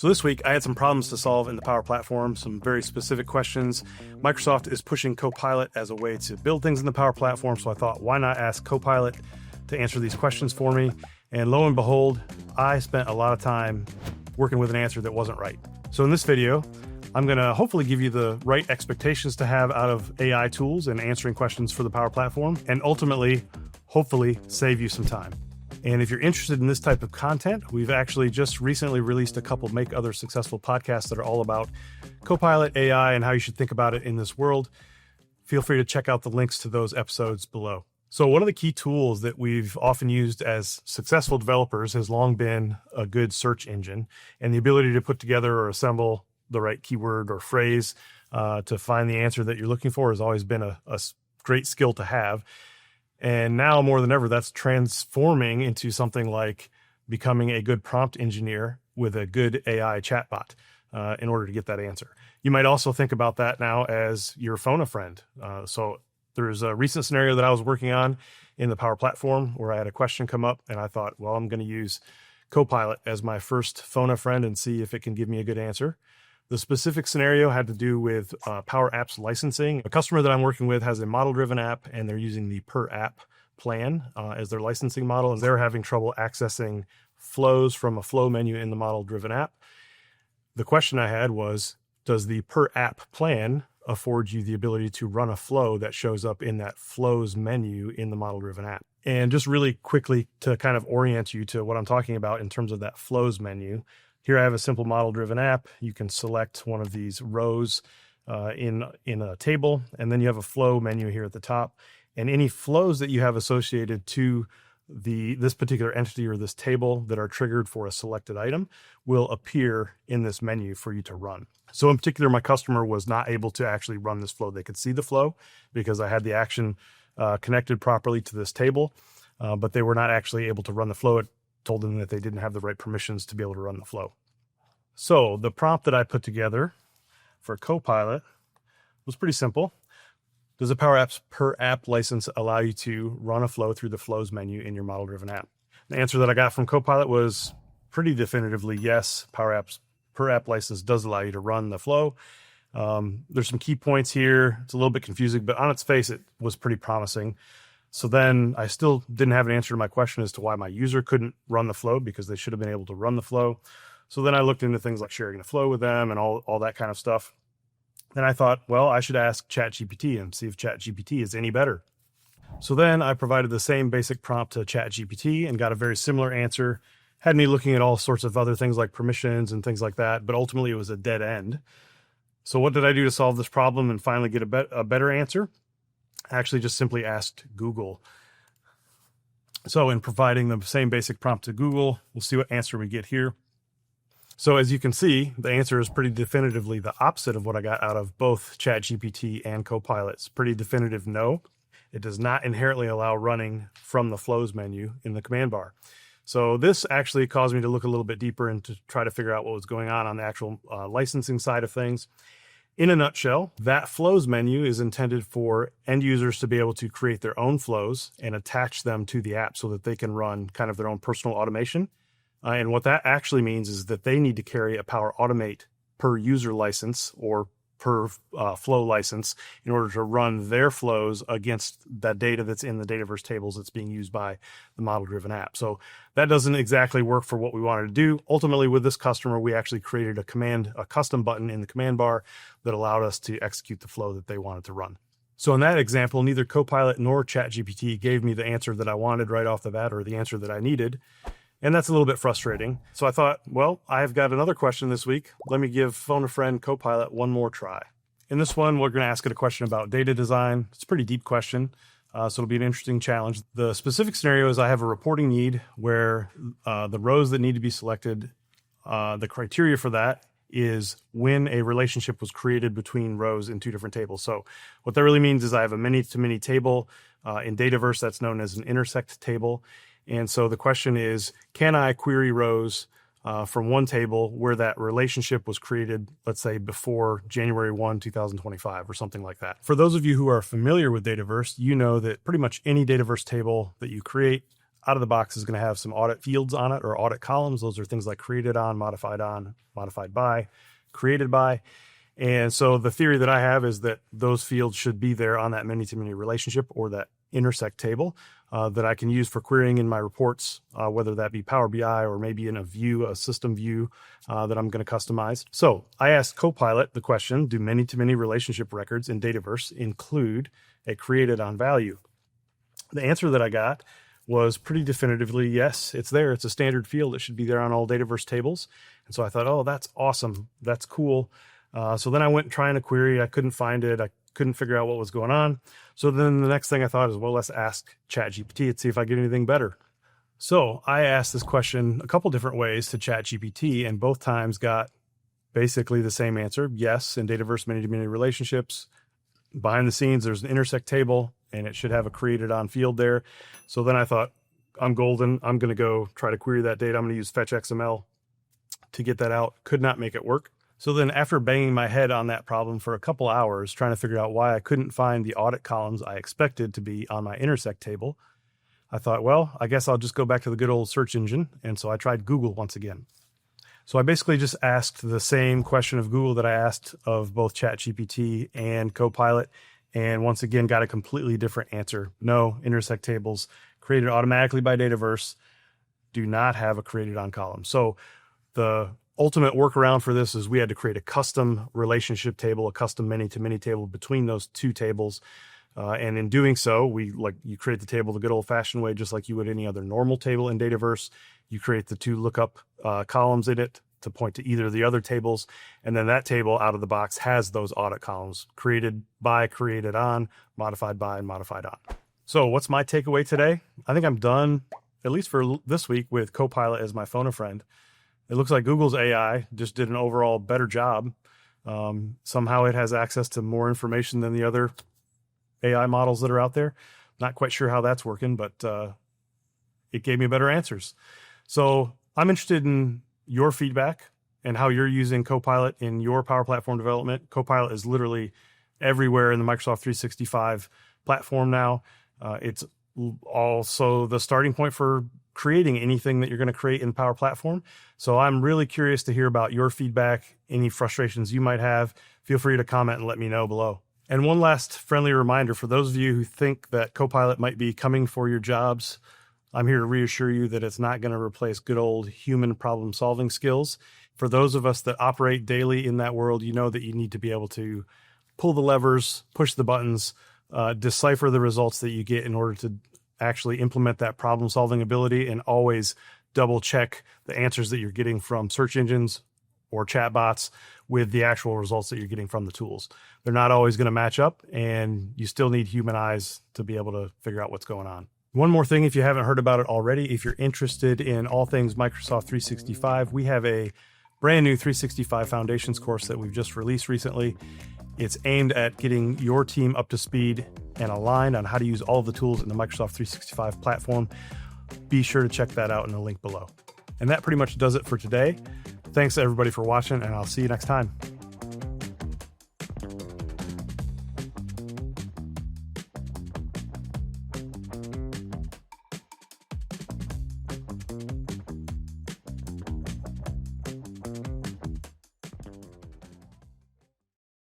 So this week, I had some problems to solve in the Power Platform, some very specific questions. Microsoft is pushing Copilot as a way to build things in the Power Platform, so I thought, why not ask Copilot to answer these questions for me? And lo and behold, I spent a lot of time working with an answer that wasn't right. So in this video, I'm going to hopefully give you the right expectations to have out of AI tools and answering questions for the Power Platform, and ultimately, hopefully, save you some time. And if you're interested in this type of content, we've actually just recently released a couple Make Others Successful podcasts that are all about Copilot, AI, and how you should think about it in this world. Feel free to check out the links to those episodes below. So one of the key tools that we've often used as successful developers has long been a good search engine, and the ability to put together or assemble the right keyword or phrase to find the answer that you're looking for has always been a great skill to have. And now more than ever, that's transforming into something like becoming a good prompt engineer with a good AI chatbot in order to get that answer. You might also think about that now as your phone a friend. So there's a recent scenario that I was working on in the Power Platform where I had a question come up and I thought, well, I'm going to use Copilot as my first phone a friend and see if it can give me a good answer. The specific scenario had to do with Power Apps licensing. A customer that I'm working with has a model-driven app, and they're using the per-app plan as their licensing model, and they're having trouble accessing flows from a flow menu in the model-driven app. The question I had was, does the per-app plan afford you the ability to run a flow that shows up in that flows menu in the model-driven app? And just really quickly to kind of orient you to what I'm talking about in terms of that flows menu, here I have a simple model-driven app. You can select one of these rows in a table, and then you have a flow menu here at the top. And any flows that you have associated to this particular entity or this table that are triggered for a selected item will appear in this menu for you to run. So in particular, my customer was not able to actually run this flow. They could see the flow because I had the action connected properly to this table, but they were not actually able to run the flow. It told them that they didn't have the right permissions to be able to run the flow. So the prompt that I put together for Copilot was pretty simple. Does a Power Apps per app license allow you to run a flow through the flows menu in your model-driven app? The answer that I got from Copilot was pretty definitively yes. Power Apps per app license does allow you to run the flow. There's some key points here. It's a little bit confusing, but on its face, it was pretty promising. So then I still didn't have an answer to my question as to why my user couldn't run the flow, because they should have been able to run the flow. So then I looked into things like sharing the flow with them and all that kind of stuff. Then I thought, well, I should ask ChatGPT and see if ChatGPT is any better. So then I provided the same basic prompt to ChatGPT and got a very similar answer. Had me looking at all sorts of other things like permissions and things like that, but ultimately it was a dead end. So what did I do to solve this problem and finally get a better answer? I actually just simply asked Google. So in providing the same basic prompt to Google, we'll see what answer we get here. So as you can see, the answer is pretty definitively the opposite of what I got out of both ChatGPT and Copilot. It's pretty definitive no. It does not inherently allow running from the flows menu in the command bar. So this actually caused me to look a little bit deeper and to try to figure out what was going on the actual licensing side of things. In a nutshell, that flows menu is intended for end users to be able to create their own flows and attach them to the app so that they can run kind of their own personal automation. And what that actually means is that they need to carry a Power Automate per user license or per flow license in order to run their flows against that data that's in the Dataverse tables that's being used by the model-driven app. So that doesn't exactly work for what we wanted to do. Ultimately, with this customer, we actually created a custom button in the command bar that allowed us to execute the flow that they wanted to run. So in that example, neither Copilot nor ChatGPT gave me the answer that I wanted right off the bat or the answer that I needed. And that's a little bit frustrating. So I thought, well, I've got another question this week. Let me give Phone a Friend Copilot one more try. In this one, we're going to ask it a question about data design. It's a pretty deep question, so it'll be an interesting challenge. The specific scenario is I have a reporting need where the rows that need to be selected, the criteria for that is when a relationship was created between rows in two different tables. So what that really means is I have a many-to-many table. In Dataverse, that's known as an intersect table. And so the question is, can I query rows from one table where that relationship was created, let's say before January 1, 2025 or something like that? For those of you who are familiar with Dataverse, you know that pretty much any Dataverse table that you create out of the box is going to have some audit fields on it, or audit columns. Those are things like created on, modified by, created by. And so the theory that I have is that those fields should be there on that many-to-many relationship, or that intersect table that I can use for querying in my reports, whether that be Power BI or maybe in a view, a system view that I'm going to customize. So I asked Copilot the question, do many-to-many relationship records in Dataverse include a created on value? The answer that I got was pretty definitively, yes, it's there. It's a standard field. It should be there on all Dataverse tables. And so I thought, oh, that's awesome. That's cool. So then I went trying to query. I couldn't find it. I couldn't figure out what was going on. So then the next thing I thought is, well, let's ask ChatGPT and see if I get anything better. So I asked this question a couple different ways to ChatGPT, and both times got basically the same answer. Yes, in Dataverse many-to-many relationships, behind the scenes, there's an intersect table, and it should have a created on field there. So then I thought, I'm golden. I'm going to go try to query that data. I'm going to use fetch XML to get that out. Could not make it work. So then after banging my head on that problem for a couple hours, trying to figure out why I couldn't find the audit columns I expected to be on my intersect table, I thought, well, I guess I'll just go back to the good old search engine. And so I tried Google once again. So I basically just asked the same question of Google that I asked of both ChatGPT and Copilot, and once again got a completely different answer. No, intersect tables created automatically by Dataverse do not have a created on column. So the ultimate workaround for this is we had to create a custom relationship table, a custom many-to-many table between those two tables. And in doing so, you create the table the good old-fashioned way, just like you would any other normal table in Dataverse. You create the two lookup columns in it to point to either of the other tables. And then that table out of the box has those audit columns: created by, created on, modified by, and modified on. So what's my takeaway today? I think I'm done, at least for this week, with Copilot as my phone a friend. It looks like Google's AI just did an overall better job. Somehow it has access to more information than the other AI models that are out there. Not quite sure how that's working, but it gave me better answers. So I'm interested in your feedback and how you're using Copilot in your Power Platform development. Copilot is literally everywhere in the Microsoft 365 platform now. It's also the starting point for creating anything that you're going to create in Power Platform. So I'm really curious to hear about your feedback, any frustrations you might have. Feel free to comment and let me know below. And one last friendly reminder for those of you who think that Copilot might be coming for your jobs, I'm here to reassure you that it's not going to replace good old human problem-solving skills. For those of us that operate daily in that world, you know that you need to be able to pull the levers, push the buttons, decipher the results that you get in order to actually implement that problem-solving ability, and always double-check the answers that you're getting from search engines or chatbots with the actual results that you're getting from the tools. They're not always going to match up, and you still need human eyes to be able to figure out what's going on. One more thing, if you haven't heard about it already, if you're interested in all things Microsoft 365, we have a brand new 365 Foundations course that we've just released recently. It's aimed at getting your team up to speed and aligned on how to use all of the tools in the Microsoft 365 platform. Be sure to check that out in the link below. And that pretty much does it for today. Thanks everybody for watching, and I'll see you next time.